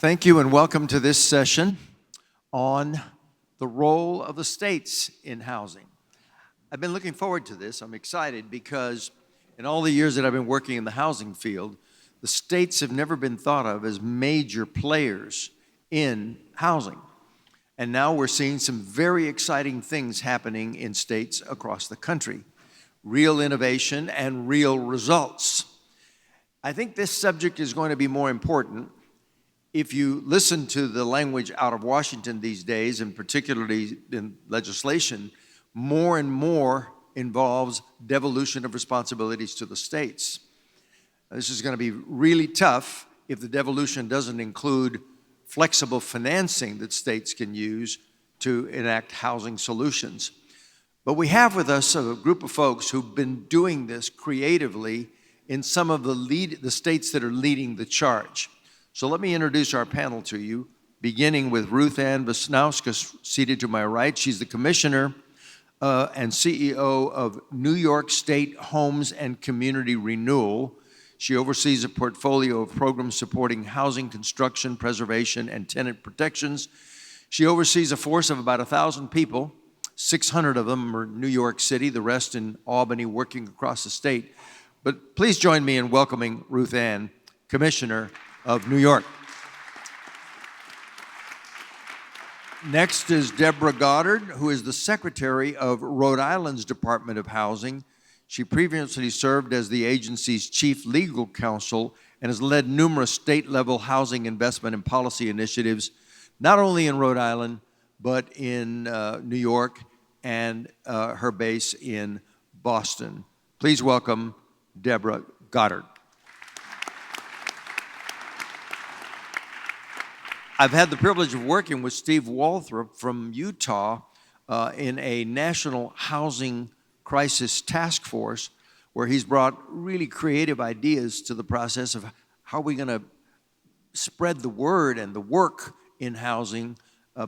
Thank you and welcome to this session on the role of the states in housing. I've been looking forward to this. I'm excited because in all the years that I've been working in the housing field, the states have never been thought of as major players in housing. And now we're seeing some very exciting things happening in states across the country. Real innovation and real results. I think this subject is going to be more important if you listen to the language out of Washington these days, and particularly in legislation, more and more involves devolution of responsibilities to the states. This is going to be really tough if the devolution doesn't include flexible financing that states can use to enact housing solutions. But we have with us a group of folks who've been doing this creatively in some of the states that are leading the charge. So let me introduce our panel to you, beginning with RuthAnne Visnauskas, seated to my right. She's the Commissioner and CEO of New York State Homes and Community Renewal. She oversees a portfolio of programs supporting housing, construction, preservation, and tenant protections. She oversees a force of about 1,000 people. 600 of them are New York City, the rest in Albany, working across the state. But please join me in welcoming RuthAnne, Commissioner of New York. Next is Deborah Goddard, who is the Secretary of Rhode Island's Department of Housing. She previously served as the agency's chief legal counsel and has led numerous state-level housing investment and policy initiatives, not only in Rhode Island, but in New York and her base in Boston. Please welcome Deborah Goddard. I've had the privilege of working with Steve Waldrip from Utah in a national housing crisis task force where he's brought really creative ideas to the process of how we're going to spread the word and the work in housing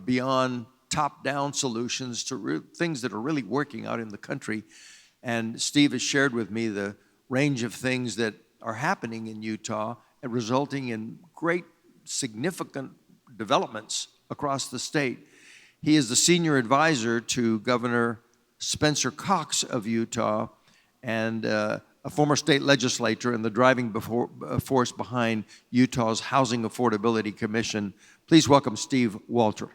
beyond top-down solutions to things that are really working out in the country. And Steve has shared with me the range of things that are happening in Utah and resulting in great, significant developments across the state. He is the senior advisor to Governor Spencer Cox of Utah and a former state legislator and the driving force behind Utah's Housing Affordability Commission. Please welcome Steve Waldrip.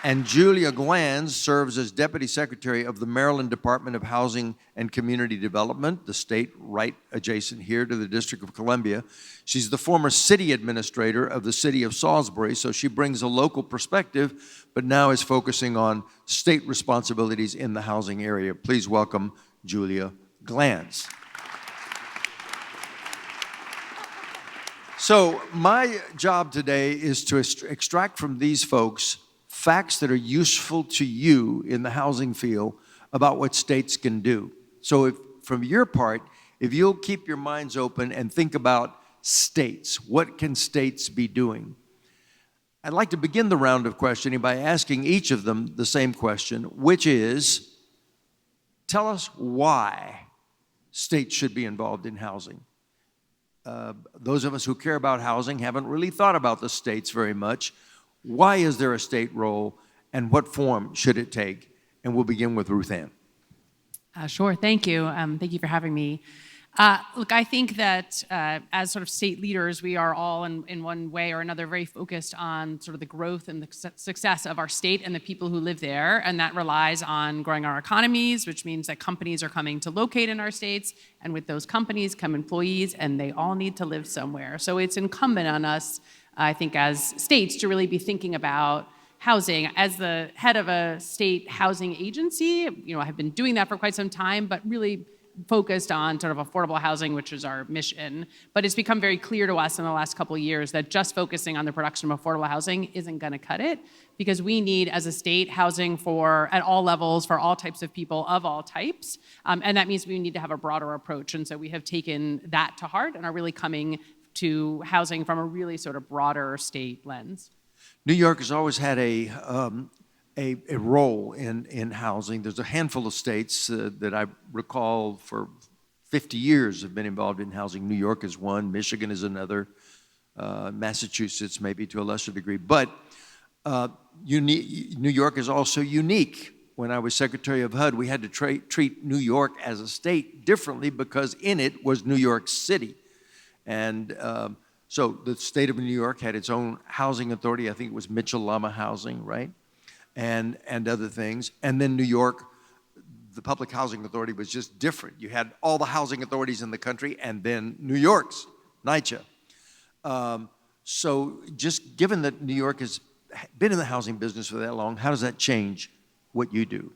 And Julia Glanz serves as Deputy Secretary of the Maryland Department of Housing and Community Development, the state right adjacent here to the District of Columbia. She's the former city administrator of the city of Salisbury, so she brings a local perspective, but now is focusing on state responsibilities in the housing area. Please welcome Julia Glanz. So my job today is to extract from these folks facts that are useful to you in the housing field about what states can do. So from your part, if you'll keep your minds open and think about states, what can states be doing? I'd like to begin the round of questioning by asking each of them the same question, which is, tell us why states should be involved in housing. Those of us who care about housing haven't really thought about the states very much. Why is there a state role, and what form should it take? And we'll begin with RuthAnne. Sure, thank you. Thank you for having me. Look, I think that as sort of state leaders, we are all in one way or another very focused on sort of the growth and the success of our state and the people who live there, and that relies on growing our economies, which means that companies are coming to locate in our states, and with those companies come employees, and they all need to live somewhere. So it's incumbent on us, I think, as states to really be thinking about housing. As the head of a state housing agency, I've been doing that for quite some time, but really focused on sort of affordable housing, which is our mission. But it's become very clear to us in the last couple of years that just focusing on the production of affordable housing isn't going to cut it, because we need, as a state, housing at all levels, for all types of people of all types. And that means we need to have a broader approach. And so we have taken that to heart and are really coming to housing from a really sort of broader state lens. New York has always had a role in housing. There's a handful of states that I recall for 50 years have been involved in housing. New York is one, Michigan is another, Massachusetts maybe to a lesser degree. But New York is also unique. When I was Secretary of HUD, we had to treat New York as a state differently because in it was New York City. And so the state of New York had its own housing authority. I think it was Mitchell-Lama Housing, right? And other things. And then New York, the Public Housing Authority was just different. You had all the housing authorities in the country and then New York's, NYCHA. So just given that New York has been in the housing business for that long, how does that change what you do?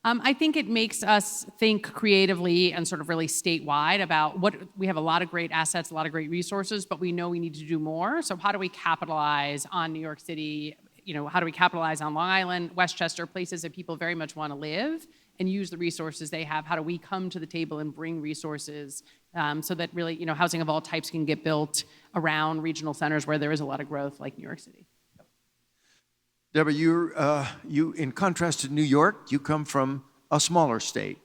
I think it makes us think creatively and sort of really statewide about what we have a lot of great assets, a lot of great resources, but we know we need to do more. So how do we capitalize on New York City? You know, how do we capitalize on Long Island, Westchester, places that people very much want to live and use the resources they have? How do we come to the table and bring resources so that really, you know, housing of all types can get built around regional centers where there is a lot of growth, like New York City? Deborah, you, in contrast to New York, you come from a smaller state,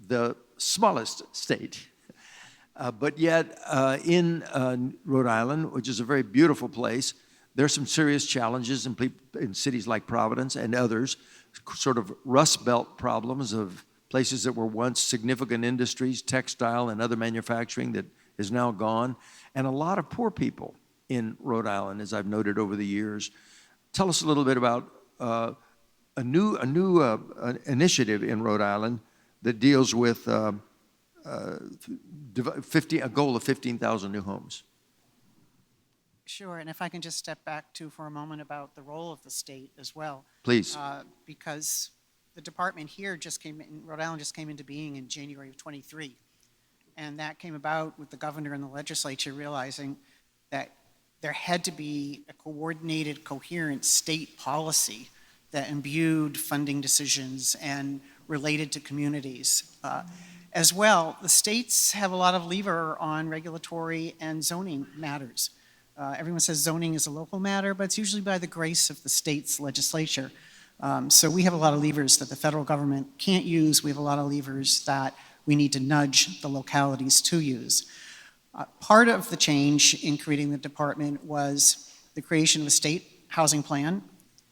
the smallest state. But yet in Rhode Island, which is a very beautiful place, there's some serious challenges in cities like Providence and others, sort of Rust Belt problems of places that were once significant industries, textile and other manufacturing that is now gone, and a lot of poor people in Rhode Island, as I've noted over the years. Tell us a little bit about a new initiative in Rhode Island that deals with a goal of 15,000 new homes. Sure, and if I can just step back too for a moment about the role of the state as well. Please. Because the department here Rhode Island just came into being in January of 23. And that came about with the governor and the legislature realizing that there had to be a coordinated, coherent state policy that imbued funding decisions and related to communities. As well, the states have a lot of lever on regulatory and zoning matters. Everyone says zoning is a local matter, but it's usually by the grace of the state's legislature. So we have a lot of levers that the federal government can't use. We have a lot of levers that we need to nudge the localities to use. Part of the change in creating the department was the creation of a state housing plan,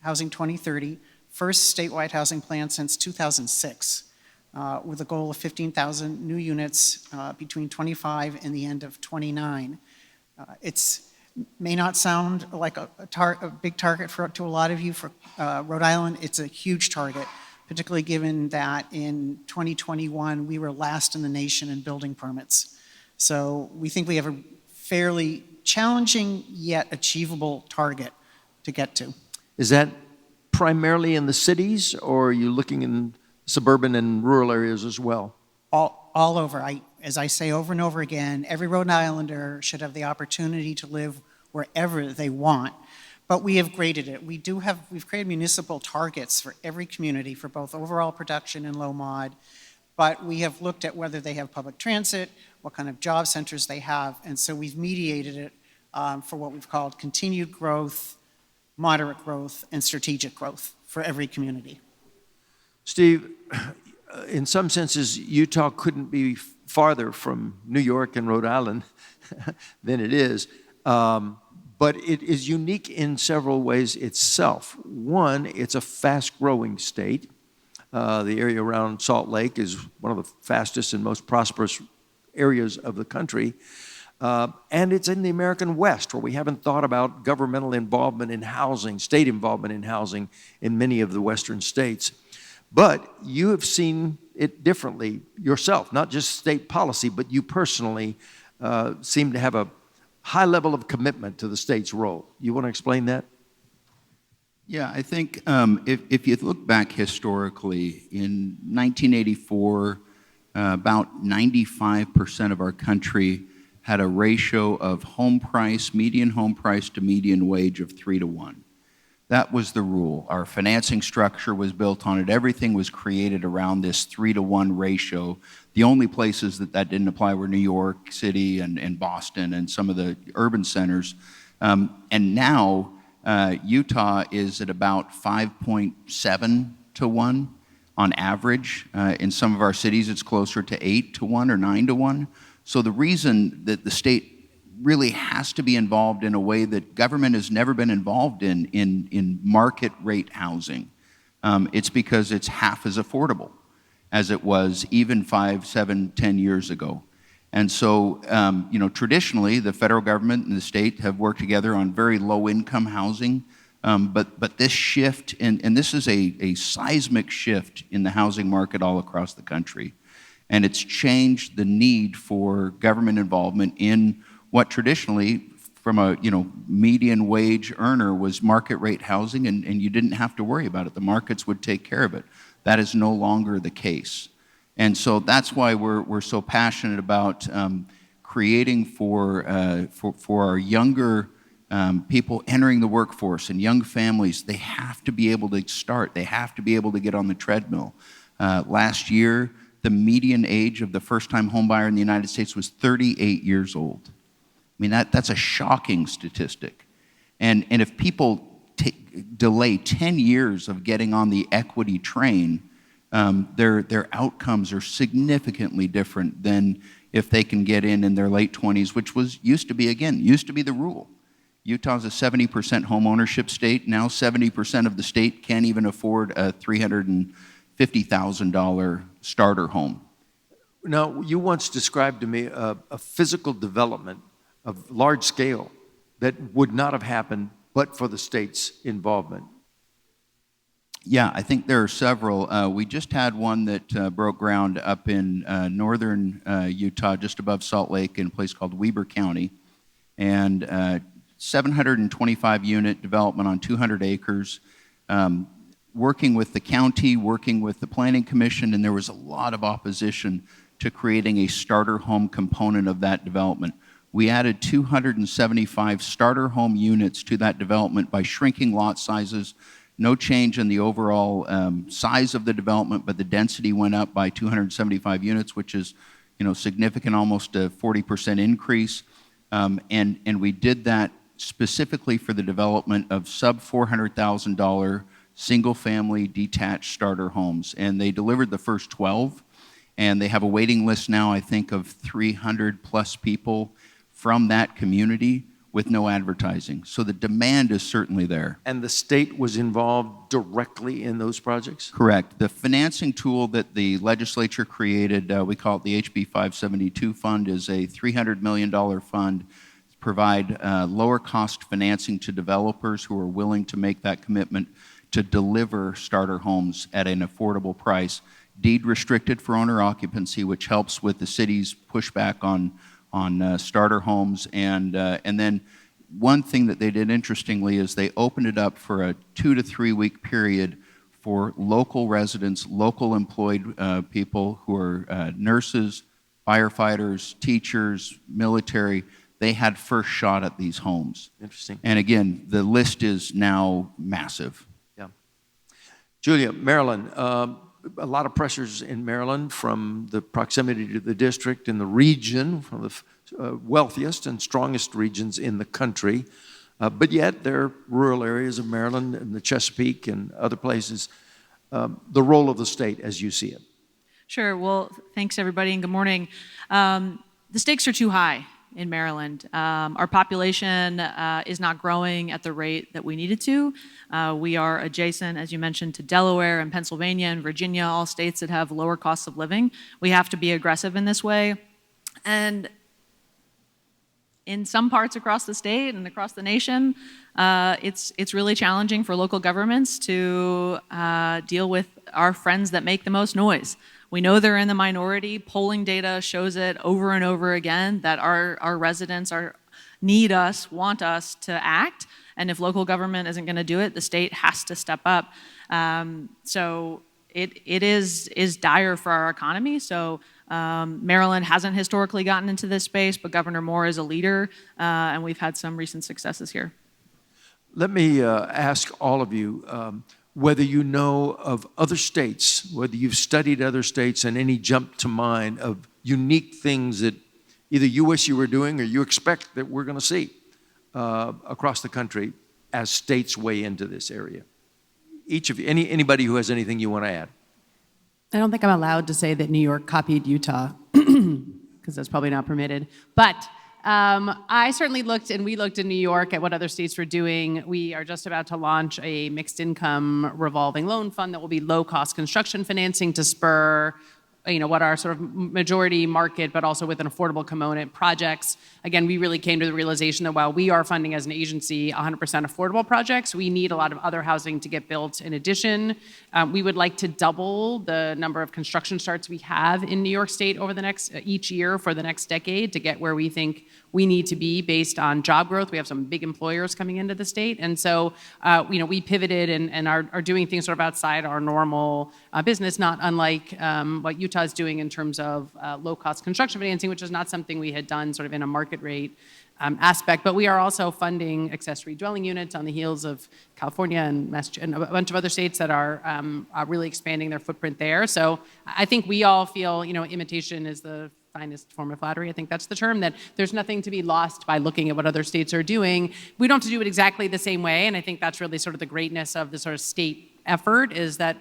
Housing 2030, first statewide housing plan since 2006, with a goal of 15,000 new units between 25 and the end of 29. It may not sound like a big target to a lot of you. For Rhode Island, it's a huge target, particularly given that in 2021, we were last in the nation in building permits. So we think we have a fairly challenging yet achievable target to get to. Is that primarily in the cities, or are you looking in suburban and rural areas as well? All over. As I say over and over again, every Rhode Islander should have the opportunity to live wherever they want. But we have graded it. We've created municipal targets for every community for both overall production and low mod. But we have looked at whether they have public transit, what kind of job centers they have, and so we've mediated it for what we've called continued growth, moderate growth, and strategic growth for every community. Steve, in some senses, Utah couldn't be farther from New York and Rhode Island than it is, but it is unique in several ways itself. One, it's a fast-growing state. The area around Salt Lake is one of the fastest and most prosperous areas of the country. And it's in the American West, where we haven't thought about governmental involvement in housing, state involvement in housing in many of the Western states. But you have seen it differently yourself, not just state policy, but you personally seem to have a high level of commitment to the state's role. You want to explain that? Yeah, I think if you look back historically, in 1984, about 95% of our country had a ratio of median home price to median wage of 3-to-1. That was the rule. Our financing structure was built on it. Everything was created around this 3-to-1 ratio. The only places that didn't apply were New York City and Boston and some of the urban centers. And now Utah is at about 5.7-to-1. on average. In some of our cities, it's closer to 8-to-1 or 9-to-1. So the reason that the state really has to be involved in a way that government has never been involved in market rate housing, it's because it's half as affordable as it was even 5, 7, 10 years ago. And so, traditionally, the federal government and the state have worked together on very low-income housing. But this shift, and this is a seismic shift in the housing market all across the country, and it's changed the need for government involvement in what traditionally, from a median wage earner, was market rate housing, and you didn't have to worry about it. The markets would take care of it. That is no longer the case, and so that's why we're so passionate about creating for our younger people entering the workforce and young families. They have to be able to start. They have to be able to get on the treadmill. Last year, the median age of the first-time homebuyer in the United States was 38 years old. I mean, that's a shocking statistic. And if people delay 10 years of getting on the equity train, their outcomes are significantly different than if they can get in their late 20s, which used to be the rule. Utah's a 70% home ownership state. Now 70% of the state can't even afford a $350,000 starter home. Now, you once described to me a physical development of large scale that would not have happened but for the state's involvement. Yeah, I think there are several. We just had one that broke ground up in northern Utah, just above Salt Lake, in a place called Weber County. And 725 unit development on 200 acres, working with the county, working with the planning commission, and there was a lot of opposition to creating a starter home component of that development. We added 275 starter home units to that development by shrinking lot sizes. No change in the overall size of the development, but the density went up by 275 units, which is significant, almost a 40% increase. And we did that specifically for the development of sub-$400,000 single-family detached starter homes. And they delivered the first 12, and they have a waiting list now, I think, of 300-plus people from that community with no advertising. So the demand is certainly there. And the state was involved directly in those projects? Correct. The financing tool that the legislature created, we call it the HB 572 fund, is a $300 million fund to provide lower cost financing to developers who are willing to make that commitment to deliver starter homes at an affordable price, deed restricted for owner occupancy, which helps with the city's pushback on starter homes. And then one thing that they did interestingly is they opened it up for a 2 to 3 week period for local residents, local employed people who are nurses, firefighters, teachers, military. They had first shot at these homes. Interesting. And again, the list is now massive. Yeah. Julia, Maryland, a lot of pressures in Maryland from the proximity to the district and the region, from the wealthiest and strongest regions in the country. But yet there are rural areas of Maryland and the Chesapeake and other places. The role of the state as you see it. Sure. Well, thanks, everybody, and good morning. The stakes are too high in Maryland. Our population is not growing at the rate that we need it to. We are adjacent, as you mentioned, to Delaware and Pennsylvania and Virginia, all states that have lower costs of living. We have to be aggressive in this way. And in some parts across the state and across the nation, it's really challenging for local governments to deal with our friends that make the most noise. We know they're in the minority. Polling data shows it over and over again that our residents need us, want us to act. And if local government isn't going to do it, the state has to step up. So it is dire for our economy. So Maryland hasn't historically gotten into this space, but Governor Moore is a leader, and we've had some recent successes here. Let me ask all of you whether you know of other states, whether you've studied other states, and any jump to mind of unique things that either you wish you were doing or you expect that we're going to see across the country as states weigh into this area. Each of you, anybody who has anything you want to add. I don't think I'm allowed to say that New York copied Utah, because that's probably not permitted. But I certainly we looked in New York at what other states were doing. We are just about to launch a mixed income revolving loan fund that will be low cost construction financing to spur what are sort of majority market, but also with an affordable component projects. Again, we really came to the realization that while we are funding as an agency 100% affordable projects, we need a lot of other housing to get built in addition. We would like to double the number of construction starts we have in New York State over each year for the next decade to get where we think we need to be based on job growth. We have some big employers coming into the state. And so, we pivoted and are doing things sort of outside our normal business, not unlike what Utah is doing in terms of low-cost construction financing, which is not something we had done sort of in a market rate aspect. But we are also funding accessory dwelling units on the heels of California and a bunch of other states that are really expanding their footprint there. So I think we all feel, imitation is the finest form of flattery. I think that's the term, that there's nothing to be lost by looking at what other states are doing. We don't have to do it exactly the same way, and I think that's really sort of the greatness of the sort of state effort, is that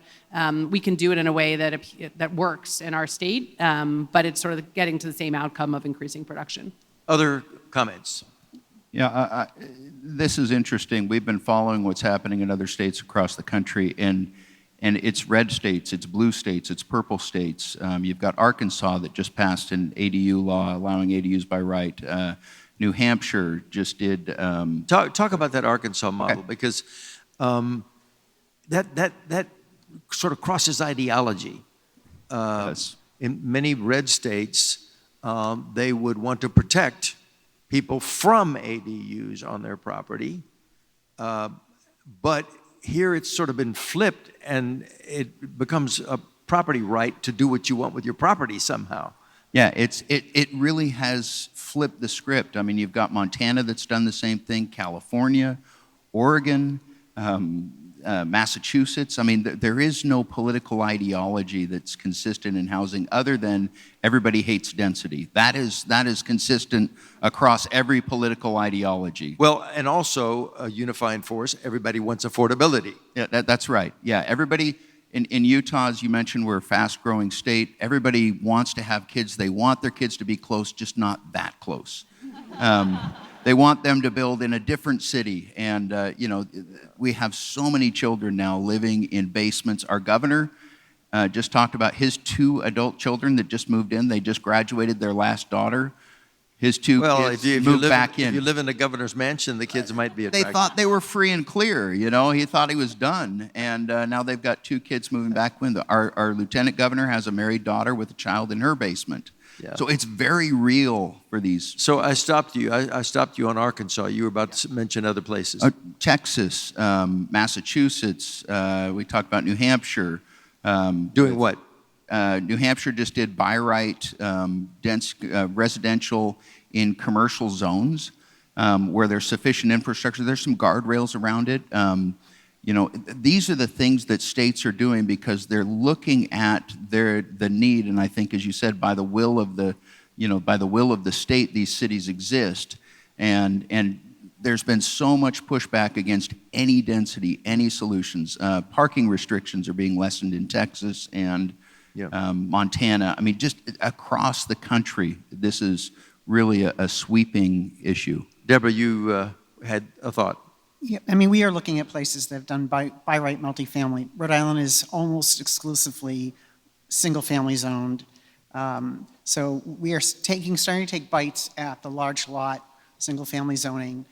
we can do it in a way that works in our state, but it's sort of getting to the same outcome of increasing production. Other comments? Yeah, this is interesting. We've been following what's happening in other states across the country, and it's red states, it's blue states, it's purple states. You've got Arkansas that just passed an ADU law allowing ADUs by right. New Hampshire just did. Talk about that Arkansas model, okay, because that sort of crosses ideology. Yes. In many red states, they would want to protect people from ADUs on their property, but here it's sort of been flipped, and it becomes a property right to do what you want with your property somehow. Yeah, it really has flipped the script. I mean, you've got Montana that's done the same thing, California, Oregon, Massachusetts. I mean, there is no political ideology that's consistent in housing other than everybody hates density. That is consistent across every political ideology. Well, and also a unifying force, everybody wants affordability. Yeah, that's right. Yeah, everybody in Utah, as you mentioned, we're a fast-growing state. Everybody wants to have kids. They want their kids to be close, just not that close. They want them to build in a different city. And, we have so many children now living in basements. Our governor just talked about his 2 adult children that just moved in. They just graduated their last daughter. His 2 kids moved back in. If you live in the governor's mansion, the kids might be attracted. They thought they were free and clear, He thought he was done. And now they've got 2 kids moving back in. Our lieutenant governor has a married daughter with a child in her basement. Yeah. So it's very real for these. So I stopped you. I stopped you on Arkansas. You were about to mention other places. Texas, Massachusetts. We talked about New Hampshire. Doing what? New Hampshire just did by right dense residential in commercial zones where there's sufficient infrastructure. There's some guardrails around it. These are the things that states are doing because they're looking at the need, and I think, as you said, by the will of the state, these cities exist, and there's been so much pushback against any density, any solutions. Parking restrictions are being lessened in Texas and Montana. I mean, just across the country, this is really a sweeping issue. Deborah, you had a thought. Yeah, I mean, we are looking at places that have done by right multifamily. Rhode Island is almost exclusively single-family zoned. So we are starting to take bites at the large lot single-family zoning.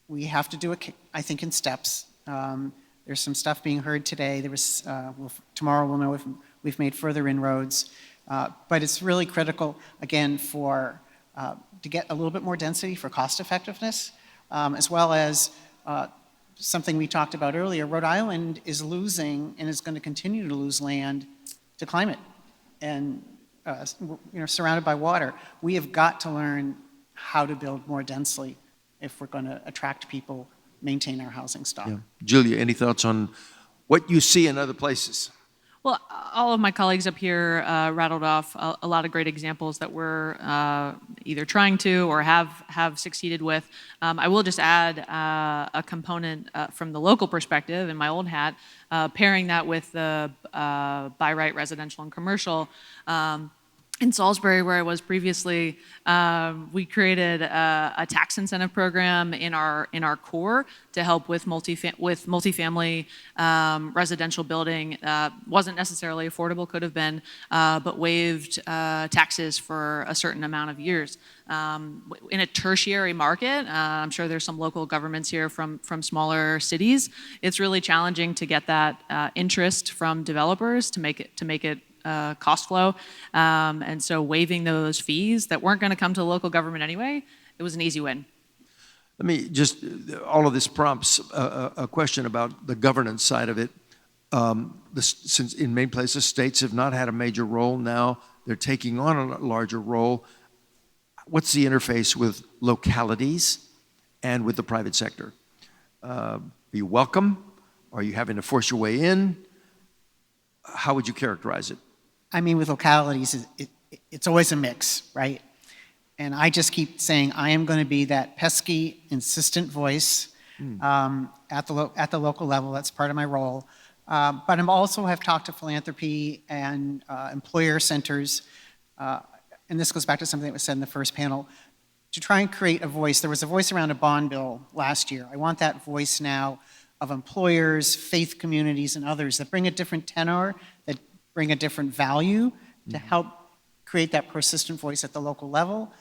We have to do it, I think, in steps. There's some stuff being heard today. Tomorrow we'll know if we've made further inroads. But it's really critical, again, to get a little bit more density for cost effectiveness, as well as something we talked about earlier. Rhode Island is losing and is going to continue to lose land to climate and surrounded by water. We have got to learn how to build more densely if we're going to attract people, maintain our housing stock. Yeah. Julia, any thoughts on what you see in other places? Well, all of my colleagues up here rattled off a lot of great examples that we're either trying to or have succeeded with. I will just add a component from the local perspective in my old hat, pairing that with the by right residential and commercial. In Salisbury, where I was previously, we created a tax incentive program in our core to help with multifamily residential building. Wasn't necessarily affordable, could have been, but waived taxes for a certain amount of years. In a tertiary market, I'm sure there's some local governments here from smaller cities. It's really challenging to get that interest from developers to make it cost flow. And so waiving those fees that weren't going to come to the local government anyway, it was an easy win. Let me just, all of this prompts a question about the governance side of it. Since in many places, states have not had a major role, now they're taking on a larger role. What's the interface with localities and with the private sector? Are you welcome? Are you having to force your way in? How would you characterize it? I mean, with localities, it's always a mix, right? And I just keep saying I am going to be that pesky, insistent voice at the local level. That's part of my role. But I'm also have talked to philanthropy and employer centers, and this goes back to something that was said in the first panel, to try and create a voice. There was a voice around a bond bill last year. I want that voice now of employers, faith communities, and others that bring a different tenor, that bring a different value to help create that persistent voice at the local level.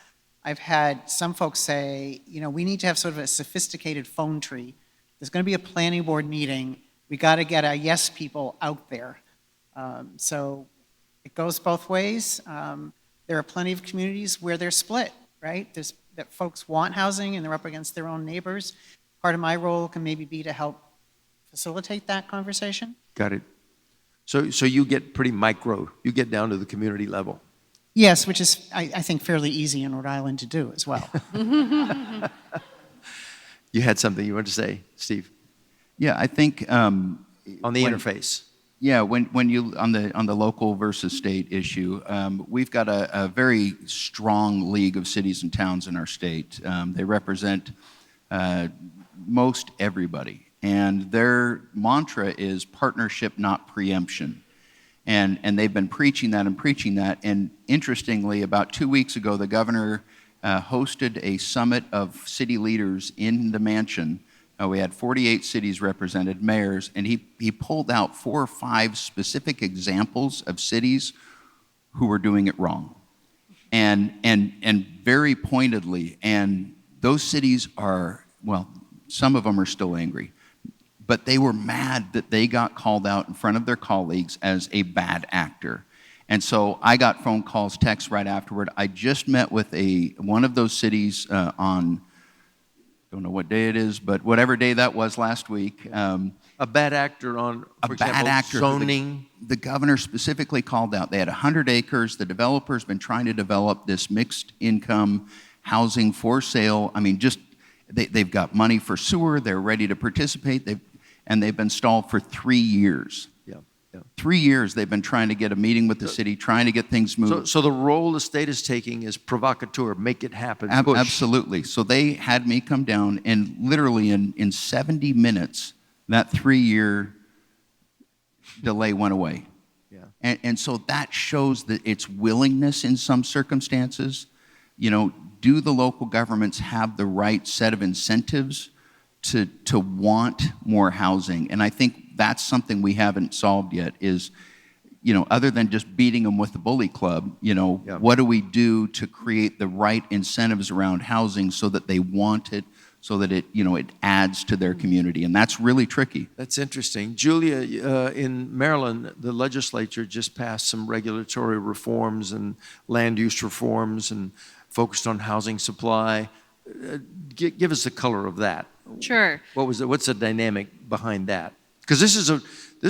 I've had some folks say, we need to have sort of a sophisticated phone tree. There's going to be a planning board meeting. We got to get our yes people out there. So it goes both ways. There are plenty of communities where they're split, right? That folks want housing and they're up against their own neighbors. Part of my role can maybe be to help facilitate that conversation. Got it. So you get pretty micro. You get down to the community level. Yes, which is, I think, fairly easy in Rhode Island to do as well. You had something you wanted to say, Steve? Yeah, I think on the interface. Yeah, when you on the local versus state issue, we've got a very strong league of cities and towns in our state. They represent most everybody. And their mantra is partnership, not preemption. And they've been preaching that. And interestingly, about 2 weeks ago, the governor hosted a summit of city leaders in the mansion. We had 48 cities represented, mayors, and he pulled out 4 or 5 specific examples of cities who were doing it wrong. And very pointedly, and those cities are, well, some of them are still angry. But they were mad that they got called out in front of their colleagues as a bad actor. And so I got phone calls, texts right afterward. I just met with one of those cities on, don't know what day it is, but whatever day that was last week. A bad actor on, for example, zoning. The governor specifically called out. They had 100 acres. The developer's been trying to develop this mixed income housing for sale. I mean, just they've got money for sewer. They're ready to participate. They've been stalled for 3 years. Yeah. 3 years they've been trying to get a meeting with the city, trying to get things moved. So the role the state is taking is provocateur, make it happen, push. Absolutely. So they had me come down, and literally in 70 minutes, that 3-year delay went away. Yeah. And so that shows that its willingness in some circumstances. Do the local governments have the right set of incentives to want more housing? And I think that's something we haven't solved yet is, other than just beating them with the bully club, what do we do to create the right incentives around housing so that they want it, so that it adds to their community? And that's really tricky. That's interesting. Julia, in Maryland, the legislature just passed some regulatory reforms and land use reforms and focused on housing supply. Give us the color of that. Sure. What's the dynamic behind that? Because this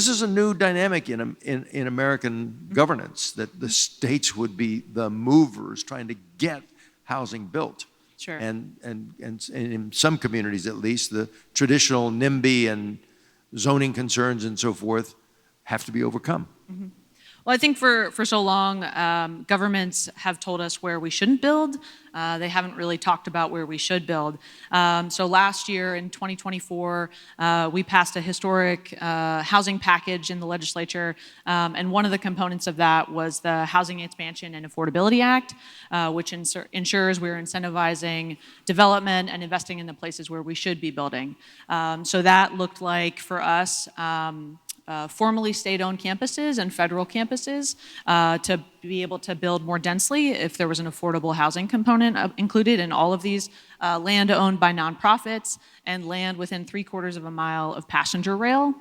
is a new dynamic in American governance, that the states would be the movers trying to get housing built. Sure. And in some communities, at least, the traditional NIMBY and zoning concerns and so forth have to be overcome. Well, I think for so long, governments have told us where we shouldn't build. They haven't really talked about where we should build. So last year in 2024, we passed a historic housing package in the legislature, and one of the components of that was the Housing Expansion and Affordability Act, which ensures we're incentivizing development and investing in the places where we should be building. So that looked like for us, formerly state-owned campuses and federal campuses to be able to build more densely if there was an affordable housing component included in all of these, land owned by nonprofits and land within 3/4 of a mile of passenger rail.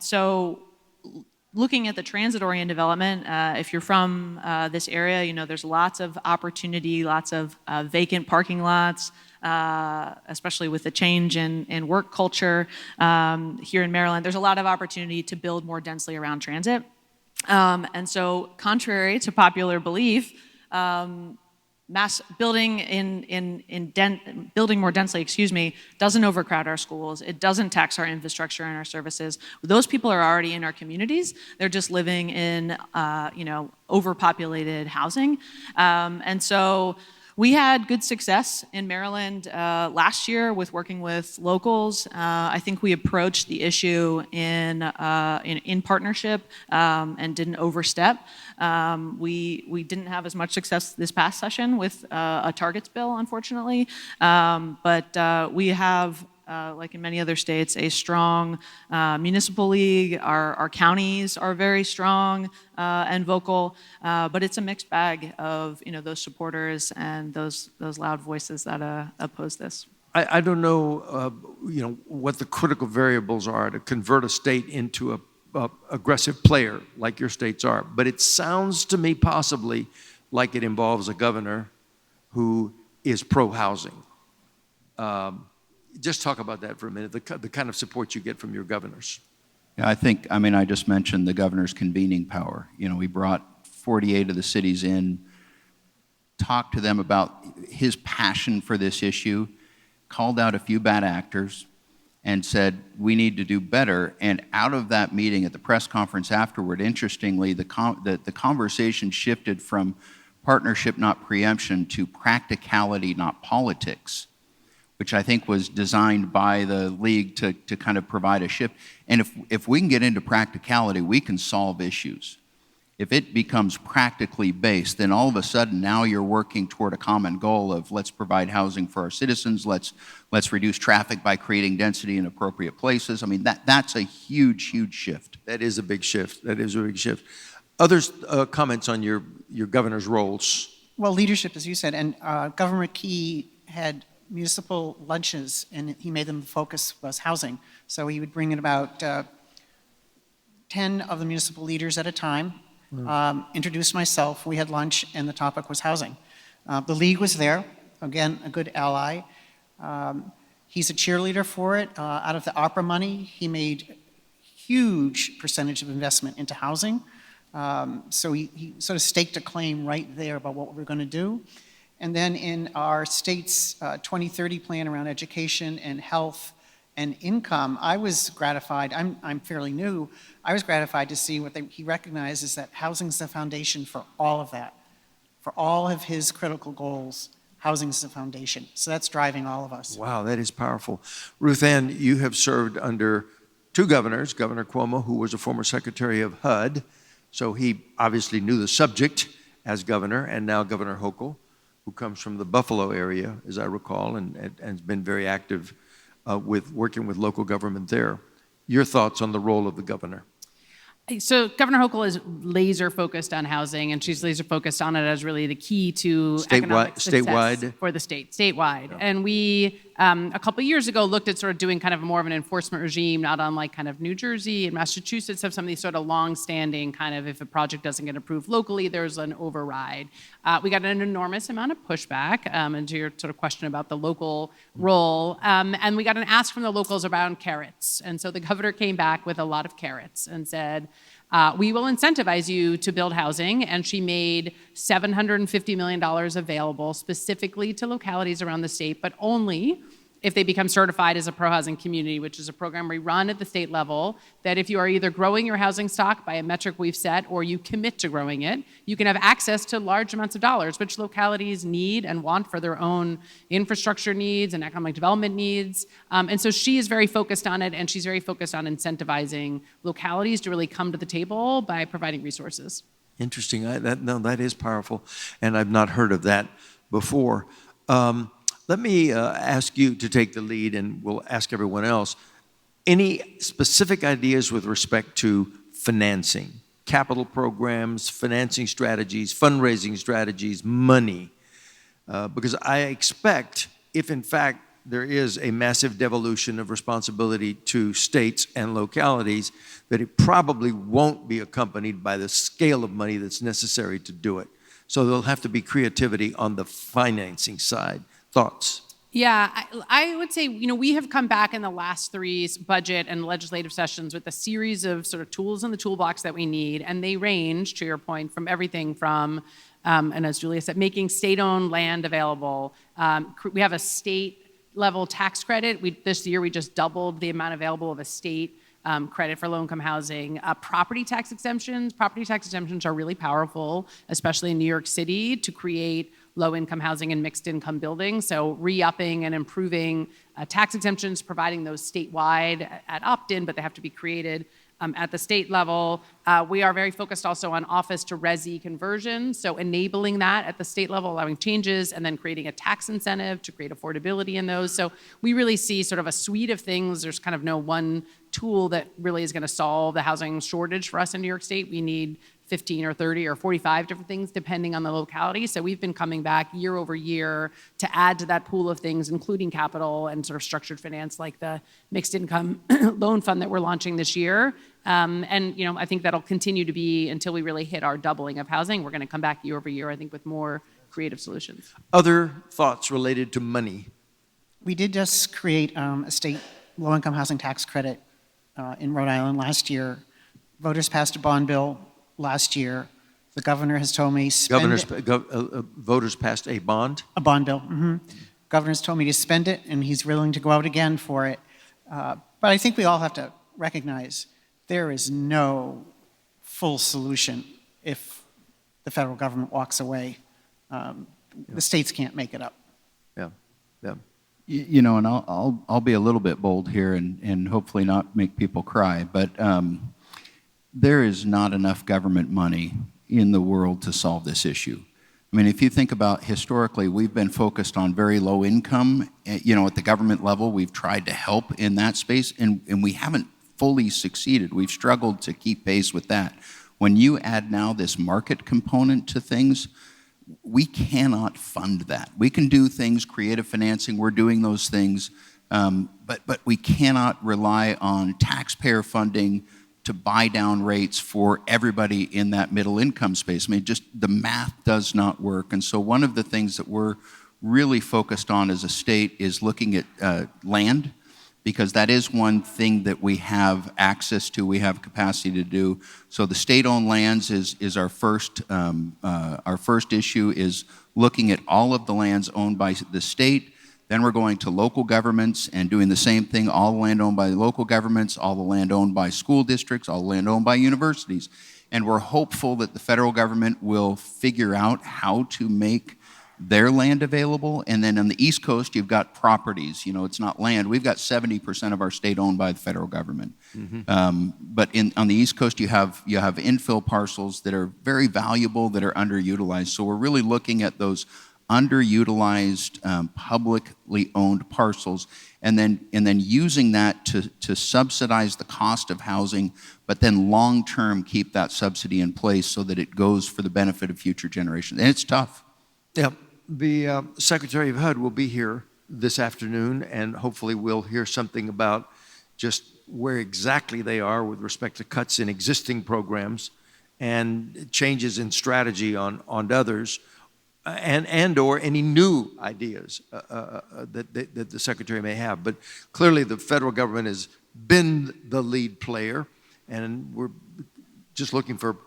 So looking at the transit-oriented development, if you're from this area, you know there's lots of opportunity, lots of vacant parking lots, especially with the change in work culture here in Maryland. There's a lot of opportunity to build more densely around transit. And so contrary to popular belief, building more densely, doesn't overcrowd our schools. It doesn't tax our infrastructure and our services. Those people are already in our communities. They're just living in, overpopulated housing. And so we had good success in Maryland last year with working with locals. I think we approached the issue in partnership and didn't overstep. We didn't have as much success this past session with a targets bill, unfortunately, but we have, like in many other states, a strong municipal league. Our counties are very strong and vocal, but it's a mixed bag of those supporters and those loud voices that oppose this. I don't know, what the critical variables are to convert a state into a aggressive player like your states are, but it sounds to me possibly like it involves a governor who is pro-housing. Just talk about that for a minute, the kind of support you get from your governors. Yeah, I just mentioned the governor's convening power. We brought 48 of the cities in, talked to them about his passion for this issue, called out a few bad actors, and said, we need to do better. And out of that meeting at the press conference afterward, interestingly, the conversation shifted from partnership, not preemption, to practicality, not politics, which I think was designed by the league to kind of provide a shift. And if we can get into practicality, we can solve issues. If it becomes practically based, then all of a sudden now you're working toward a common goal of let's provide housing for our citizens, let's reduce traffic by creating density in appropriate places. I mean, that's a huge, huge shift. That is a big shift. That is a big shift. Others comments on your governor's roles? Well, leadership, as you said, and Governor Key had municipal lunches, and he made them the focus was housing. So he would bring in about 10 of the municipal leaders at a time, introduce myself, we had lunch, and the topic was housing. The league was there, again, a good ally. He's a cheerleader for it. Out of the opera money, he made huge percentage of investment into housing. So he sort of staked a claim right there about what we're going to do. And then in our state's 2030 plan around education and health and income, I was gratified. I'm fairly new. I was gratified to see what he recognizes that housing's the foundation for all of that. For all of his critical goals, housing's the foundation. So that's driving all of us. Wow, that is powerful. RuthAnne, you have served under two governors, Governor Cuomo, who was a former secretary of HUD, so he obviously knew the subject as governor, and now Governor Hochul, who comes from the Buffalo area, as I recall, and has been very active with working with local government there. Your thoughts on the role of the governor? So Governor Hochul is laser focused on housing, and she's laser focused on it as really the key to economic success for the state, statewide. Yeah. And we, a couple of years ago, looked at sort of doing kind of more of an enforcement regime, not unlike kind of New Jersey and Massachusetts have some of these sort of long-standing kind of, if a project doesn't get approved locally, there's an override. We got an enormous amount of pushback, and to your sort of question about the local role, and we got an ask from the locals around carrots. And so the governor came back with a lot of carrots and said, we will incentivize you to build housing, and she made $750 million available specifically to localities around the state, but only if they become certified as a pro-housing community, which is a program we run at the state level, that if you are either growing your housing stock by a metric we've set or you commit to growing it, you can have access to large amounts of dollars, which localities need and want for their own infrastructure needs and economic development needs. And so she is very focused on it, and she's very focused on incentivizing localities to really come to the table by providing resources. Interesting. That is powerful, and I've not heard of that before. Let me ask you to take the lead, and we'll ask everyone else. Any specific ideas with respect to financing, capital programs, financing strategies, fundraising strategies, money? Because I expect, if in fact there is a massive devolution of responsibility to states and localities, that it probably won't be accompanied by the scale of money that's necessary to do it. So there'll have to be creativity on the financing side. Thoughts? Yeah, I would say, we have come back in the last 3 budget and legislative sessions with a series of sort of tools in the toolbox that we need, and they range, to your point, from everything from, and as Julia said, making state-owned land available. We have a state-level tax credit. This year, we just doubled the amount available of a state credit for low-income housing. Property tax exemptions. Property tax exemptions are really powerful, especially in New York City, to create low-income housing and mixed-income buildings. So re-upping and improving tax exemptions, providing those statewide at opt-in, but they have to be created at the state level. We are very focused also on office to resi conversion, so enabling that at the state level, allowing changes, and then creating a tax incentive to create affordability in those. So we really see sort of a suite of things. There's kind of no one tool that really is going to solve the housing shortage for us in New York State. We need 15 or 30 or 45 different things depending on the locality. So we've been coming back year over year to add to that pool of things, including capital and sort of structured finance like the mixed income loan fund that we're launching this year. And I think that'll continue to be until we really hit our doubling of housing. We're going to come back year over year, I think, with more creative solutions. Other thoughts related to money? We did just create a state low-income housing tax credit in Rhode Island last year. Voters passed a bond bill last year. The governor has told me Voters passed a bond? A bond bill. Mm-hmm. Governor's told me to spend it, and he's willing to go out again for it. But I think we all have to recognize there is no full solution if the federal government walks away. The states can't make it up. Yeah. And I'll be a little bit bold here and hopefully not make people cry, but there is not enough government money in the world to solve this issue. I mean, if you think about historically, we've been focused on very low income. At the government level, we've tried to help in that space, and we haven't fully succeeded. We've struggled to keep pace with that. When you add now this market component to things, we cannot fund that. We can do things, creative financing, we're doing those things, but we cannot rely on taxpayer funding to buy down rates for everybody in that middle income space. I mean, just the math does not work. And so one of the things that we're really focused on as a state is looking at land, because that is one thing that we have access to, we have capacity to do. So the state-owned lands is our first issue, is looking at all of the lands owned by the state. Then we're going to local governments and doing the same thing, all the land owned by local governments, all the land owned by school districts, all the land owned by universities. And we're hopeful that the federal government will figure out how to make their land available. And then on the East Coast, you've got properties. It's not land. We've got 70% of our state owned by the federal government. Mm-hmm. But on the East Coast, you have infill parcels that are very valuable, that are underutilized. So we're really looking at those underutilized, publicly owned parcels, and then using that to subsidize the cost of housing, but then long-term keep that subsidy in place so that it goes for the benefit of future generations. And it's tough. Yeah, the Secretary of HUD will be here this afternoon, and hopefully we'll hear something about just where exactly they are with respect to cuts in existing programs and changes in strategy on others. And or any new ideas that the Secretary may have. But clearly the federal government has been the lead player, and we're just looking for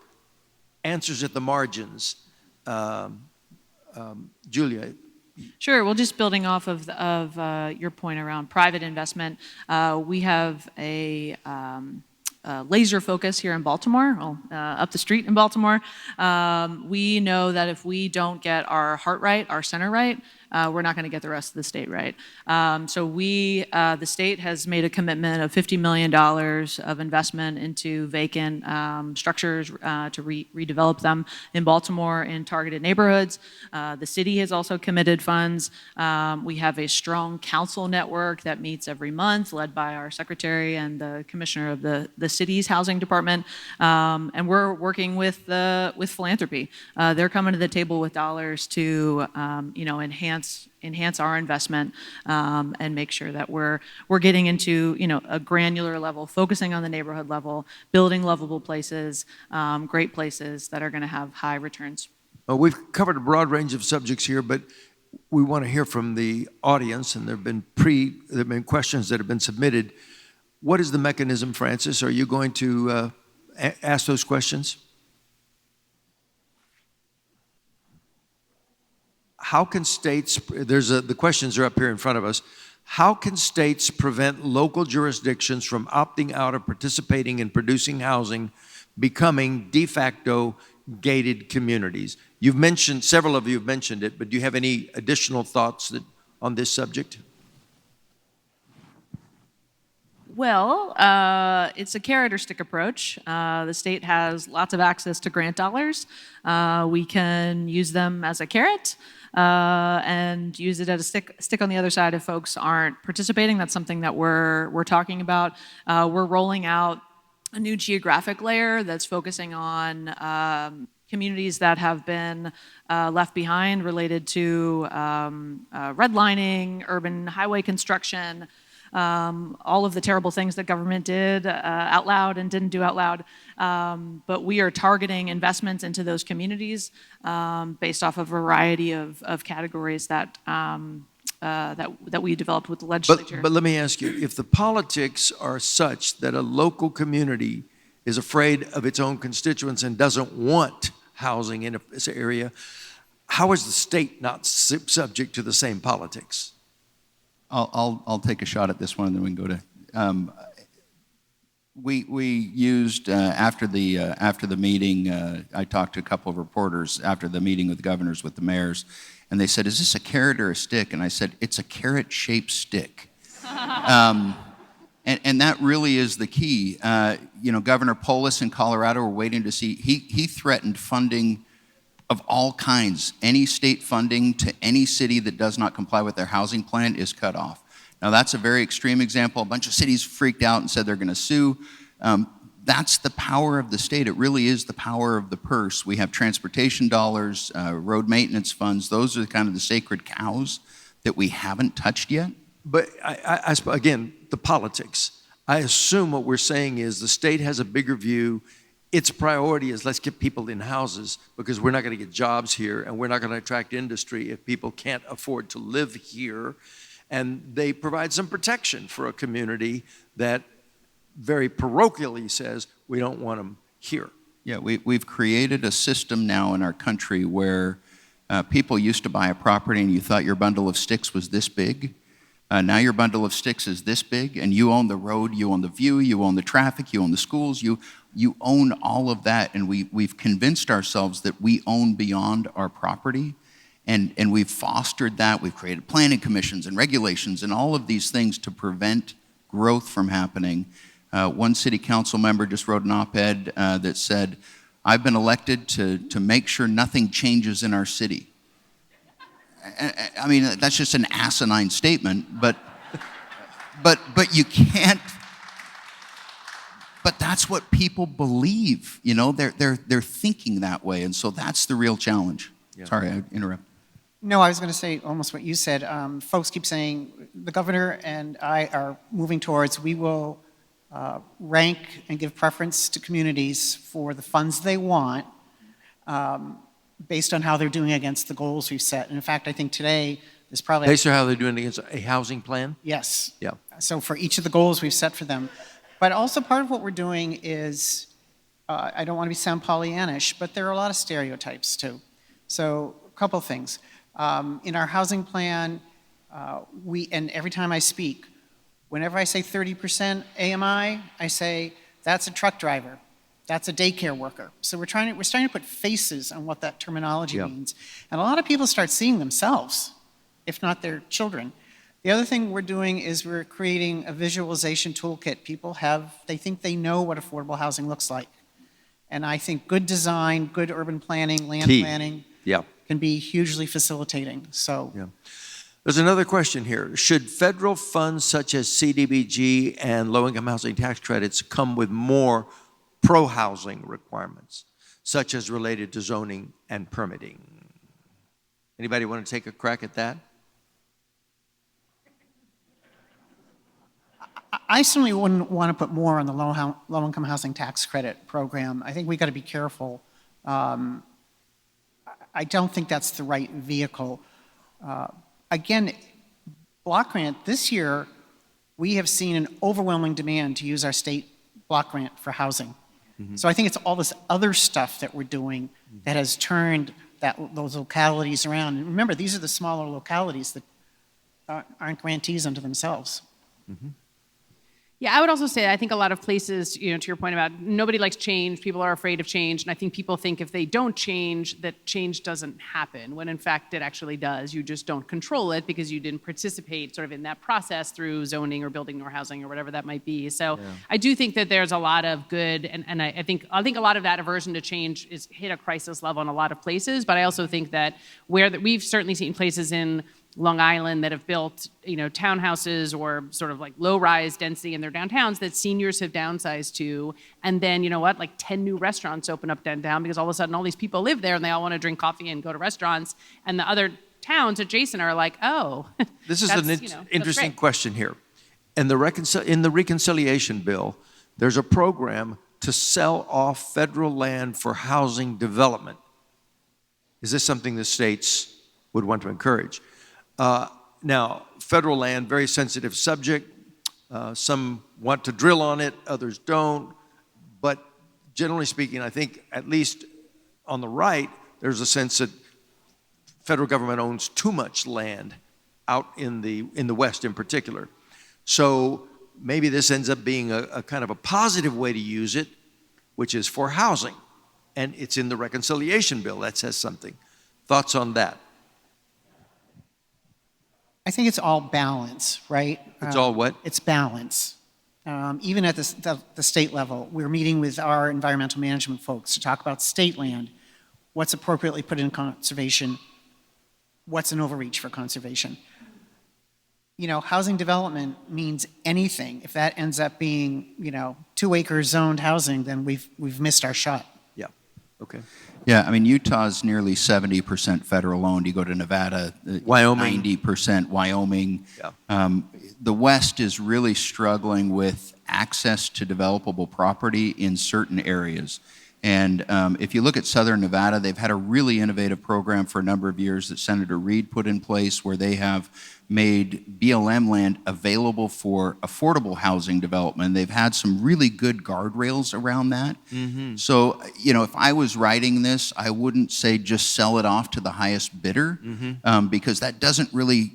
answers at the margins. Julia? Sure. Well, just building off of your point around private investment, we have a laser focus here in Baltimore, up the street in Baltimore. We know that if we don't get our heart right, our center right, we're not going to get the rest of the state right. So the state has made a commitment of $50 million of investment into vacant structures to redevelop them in Baltimore in targeted neighborhoods. The city has also committed funds. We have a strong council network that meets every month, led by our secretary and the commissioner of the city's housing department. And we're working with philanthropy. They're coming to the table with dollars to enhance our investment and make sure that we're getting into a granular level, focusing on the neighborhood level, building lovable places, great places that are going to have high returns. We've covered a broad range of subjects here, but we want to hear from the audience, and there have been questions that have been submitted. What is the mechanism, Francis? Are you going to ask those questions? How can states, the questions are up here in front of us. How can states prevent local jurisdictions from opting out of participating in producing housing, becoming de facto gated communities? You've mentioned, several of you have mentioned it, but do you have any additional thoughts on this subject? Well, it's a carrot or stick approach. The state has lots of access to grant dollars. We can use them as a carrot and use it as a stick on the other side if folks aren't participating. That's something that we're talking about. We're rolling out a new geographic layer that's focusing on communities that have been left behind related to redlining, urban highway construction, all of the terrible things that government did out loud and didn't do out loud. But we are targeting investments into those communities based off a variety of categories that we developed with the legislature. But let me ask you, if the politics are such that a local community is afraid of its own constituents and doesn't want housing in this area, how is the state not subject to the same politics? I'll take a shot at this one, and then we can go to. We used after the meeting. I talked to a couple of reporters after the meeting with the governors, with the mayors, and they said, "Is this a carrot or a stick?" And I said, "It's a carrot-shaped stick." And that really is the key. Governor Polis in Colorado, we're waiting to see. He threatened funding of all kinds. Any state funding to any city that does not comply with their housing plan is cut off. Now, that's a very extreme example. A bunch of cities freaked out and said they're going to sue. That's the power of the state. It really is the power of the purse. We have transportation dollars, road maintenance funds. Those are kind of the sacred cows that we haven't touched yet. But again, the politics. I assume what we're saying is the state has a bigger view. Its priority is let's get people in houses because we're not going to get jobs here and we're not going to attract industry if people can't afford to live here. And they provide some protection for a community that very parochially says we don't want them here. Yeah, we've created a system now in our country where people used to buy a property and you thought your bundle of sticks was this big. Now your bundle of sticks is this big, and you own the road, you own the view, you own the traffic, you own the schools, you own all of that, and we've convinced ourselves that we own beyond our property, and we've fostered that. We've created planning commissions and regulations and all of these things to prevent growth from happening. One city council member just wrote an op-ed that said, "I've been elected to make sure nothing changes in our city." I mean, that's just an asinine statement, but you can't. But that's what people believe. They're thinking that way, and so that's the real challenge. Yeah. Sorry, I interrupted. No, I was going to say almost what you said. Folks keep saying the governor and I are moving towards we will rank and give preference to communities for the funds they want. Based on how they're doing against the goals we've set. And in fact, I think today there's probably... Based on how they're doing against a housing plan? Yes. Yeah. So for each of the goals we've set for them. But also part of what we're doing is, I don't want to sound Pollyannish, but there are a lot of stereotypes too. So a couple of things. In our housing plan, and every time I speak, whenever I say 30% AMI, I say, that's a truck driver, that's a daycare worker. So we're starting to put faces on what that terminology means. And a lot of people start seeing themselves, if not their children. The other thing we're doing is we're creating a visualization toolkit. They think they know what affordable housing looks like. And I think good design, good urban planning, land planning can be hugely facilitating. So. Yeah. There's another question here. Should federal funds such as CDBG and low-income housing tax credits come with more pro-housing requirements, such as related to zoning and permitting? Anybody want to take a crack at that? I certainly wouldn't want to put more on the low-income housing tax credit program. I think we got to be careful. I don't think that's the right vehicle. Again, block grant, this year, we have seen an overwhelming demand to use our state block grant for housing. So I think it's all this other stuff that we're doing that has turned those localities around. And remember, these are the smaller localities that aren't grantees unto themselves. Yeah, I would also say I think a lot of places, to your point about nobody likes change, people are afraid of change, and I think people think if they don't change, that change doesn't happen, when in fact it actually does. You just don't control it because you didn't participate sort of in that process through zoning or building more housing or whatever that might be. So I do think that there's a lot of good, and I think a lot of that aversion to change is hit a crisis level in a lot of places, but I also think that we've certainly seen places in Long Island that have built, townhouses or sort of like low-rise density in their downtowns that seniors have downsized to, and then, 10 new restaurants open up downtown because all of a sudden all these people live there and they all want to drink coffee and go to restaurants, and the other towns adjacent are like, oh, this is an interesting question here. In the reconciliation bill, there's a program to sell off federal land for housing development. Is this something the states would want to encourage? Now, federal land, very sensitive subject. Some want to drill on it, others don't. But generally speaking, I think at least on the right, there's a sense that federal government owns too much land out in the West in particular. So maybe this ends up being a kind of a positive way to use it, which is for housing. And it's in the reconciliation bill. That says something. Thoughts on that? I think it's all balance, right? It's all what? It's balance. Even at the state level, we're meeting with our environmental management folks to talk about state land, what's appropriately put in conservation, what's an overreach for conservation. Housing development means anything. If that ends up being, 2-acre zoned housing, then we've missed our shot. Yeah, okay. Yeah, Utah's nearly 70% federal owned. You go to Nevada, Wyoming. 90%, Wyoming. Yeah. The West is really struggling with access to developable property in certain areas. And if you look at Southern Nevada, they've had a really innovative program for a number of years that Senator Reed put in place where they have made BLM land available for affordable housing development. They've had some really good guardrails around that. So, if I was writing this, I wouldn't say just sell it off to the highest bidder because that doesn't really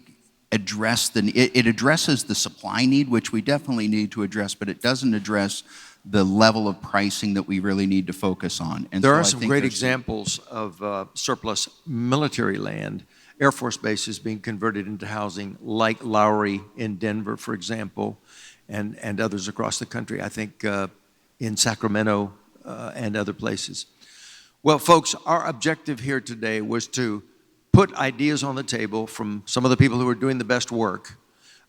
address it addresses the supply need, which we definitely need to address, but it doesn't address the level of pricing that we really need to focus on. And there are some great examples of surplus military land, Air Force bases being converted into housing, like Lowry in Denver, for example, and others across the country, I think in Sacramento and other places. Well, folks, our objective here today was to put ideas on the table from some of the people who are doing the best work.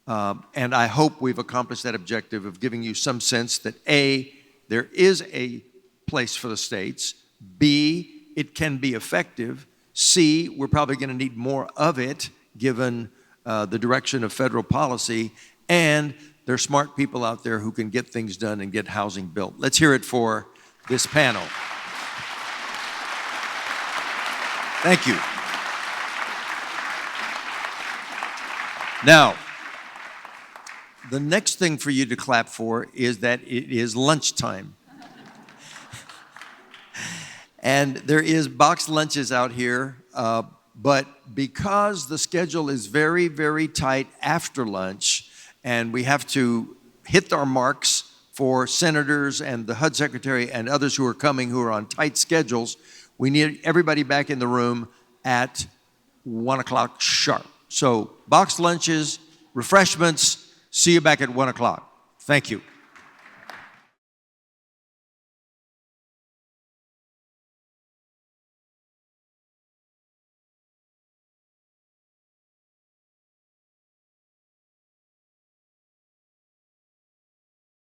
And I hope we've accomplished that objective of giving you some sense that A, there is a place for the states, B, it can be effective, C, we're probably going to need more of it given the direction of federal policy, and there are smart people out there who can get things done and get housing built. Let's hear it for this panel. Thank you. Now, the next thing for you to clap for is that it is lunchtime. And there is boxed lunches out here. But because the schedule is very, very tight after lunch, and we have to hit our marks for senators and the HUD secretary and others who are coming who are on tight schedules, we need everybody back in the room at 1 o'clock sharp. So box lunches, refreshments, see you back at 1 o'clock. Thank you.